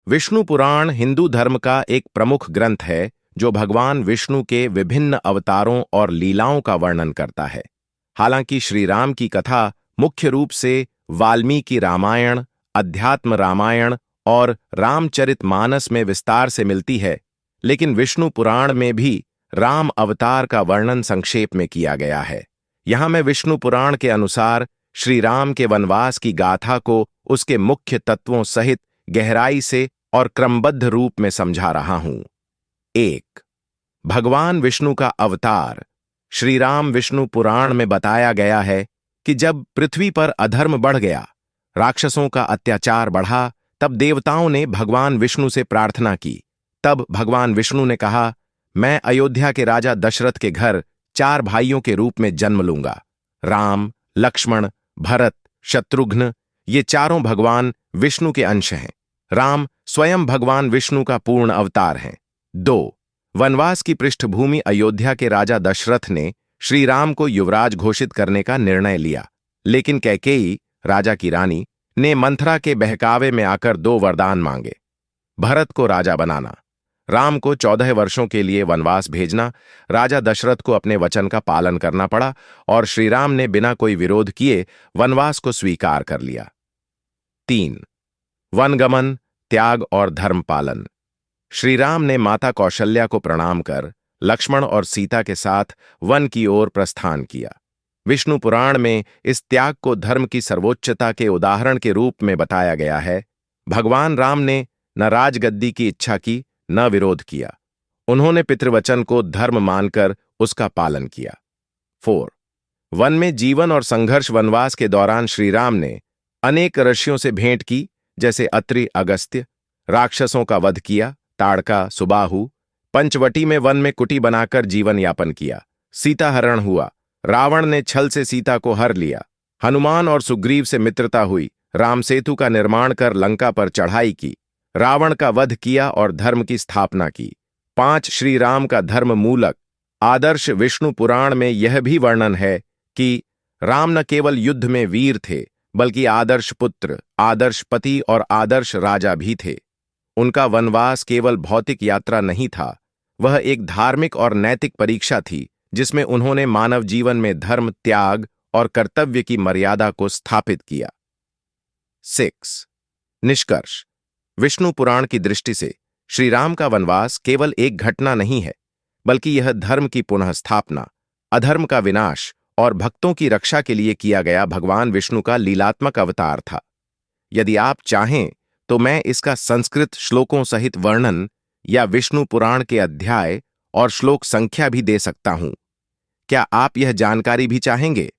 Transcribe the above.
विष्णु पुराण हिंदू धर्म का एक प्रमुख ग्रंथ है जो भगवान विष्णु के विभिन्न अवतारों और लीलाओं का वर्णन करता है। हालांकि श्री राम की कथा मुख्य रूप से वाल्मीकि रामायण, अध्यात्म रामायण और रामचरितमानस में विस्तार से मिलती है, लेकिन विष्णु पुराण में भी राम अवतार का वर्णन संक्षेप में किया गया है। यहां मैं विष्णु पुराण के अनुसार श्री राम के वनवास की गाथा को उसके मुख्य तत्वों सहित गहराई से और क्रमबद्ध रूप में समझा रहा हूं। 1. भगवान विष्णु का अवतार। श्री राम विष्णु पुराण में बताया गया है कि जब पृथ्वी पर अधर्म बढ़ गया, राक्षसों का अत्याचार बढ़ा, तब देवताओं ने भगवान विष्णु से प्रार्थना की। तब भगवान विष्णु ने कहा, मैं अयोध्या के राजा दशरथ के घर 4 भाइयों के रूप में जन्म लूंगा। राम, लक्ष्मण, भरत, शत्रुघ्न, ये चारों भगवान विष्णु के अंश हैं। राम स्वयं भगवान विष्णु का पूर्ण अवतार हैं। 2. वनवास की पृष्ठभूमि। अयोध्या के राजा दशरथ ने श्री राम को युवराज घोषित करने का निर्णय लिया, लेकिन कैकेयी, राजा की रानी, ने मंथरा के बहकावे में आकर 2 वरदान मांगे। भरत को राजा बनाना, राम को 14 वर्षों के लिए वनवास भेजना। राजा दशरथ को अपने वचन का पालन करना पड़ा और श्रीराम ने बिना कोई विरोध किए वनवास को स्वीकार कर लिया। 3. वनगमन, त्याग और धर्म पालन। श्री राम ने माता कौशल्या को प्रणाम कर लक्ष्मण और सीता के साथ वन की ओर प्रस्थान किया। विष्णु पुराण में इस त्याग को धर्म की सर्वोच्चता के उदाहरण के रूप में बताया गया है। भगवान राम ने न राजगद्दी की इच्छा की, न विरोध किया। उन्होंने पितृवचन को धर्म मानकर उसका पालन किया। 4. वन में जीवन और संघर्ष। वनवास के दौरान श्री राम ने अनेक ऋषियों से भेंट की, जैसे अत्रि, अगस्त्य। राक्षसों का वध किया, ताड़का, सुबाहु। पंचवटी में वन में कुटी बनाकर जीवन यापन किया। सीता हरण हुआ, रावण ने छल से सीता को हर लिया। हनुमान और सुग्रीव से मित्रता हुई, राम सेतु का निर्माण कर लंका पर चढ़ाई की। रावण का वध किया और धर्म की स्थापना की। 5. श्री राम का धर्म मूलक आदर्श। विष्णु पुराण में यह भी वर्णन है कि राम न केवल युद्ध में वीर थे, बल्कि आदर्श पुत्र, आदर्श पति और आदर्श राजा भी थे। उनका वनवास केवल भौतिक यात्रा नहीं था, वह एक धार्मिक और नैतिक परीक्षा थी, जिसमें उन्होंने मानव जीवन में धर्म, त्याग और कर्तव्य की मर्यादा को स्थापित किया। 6. निष्कर्ष। विष्णु पुराण की दृष्टि से श्री राम का वनवास केवल एक घटना नहीं है, बल्कि यह धर्म की पुनः स्थापना, अधर्म का विनाश और भक्तों की रक्षा के लिए किया गया भगवान विष्णु का लीलात्मक अवतार था। यदि आप चाहें तो मैं इसका संस्कृत श्लोकों सहित वर्णन या विष्णु पुराण के अध्याय और श्लोक संख्या भी दे सकता हूं। क्या आप यह जानकारी भी चाहेंगे?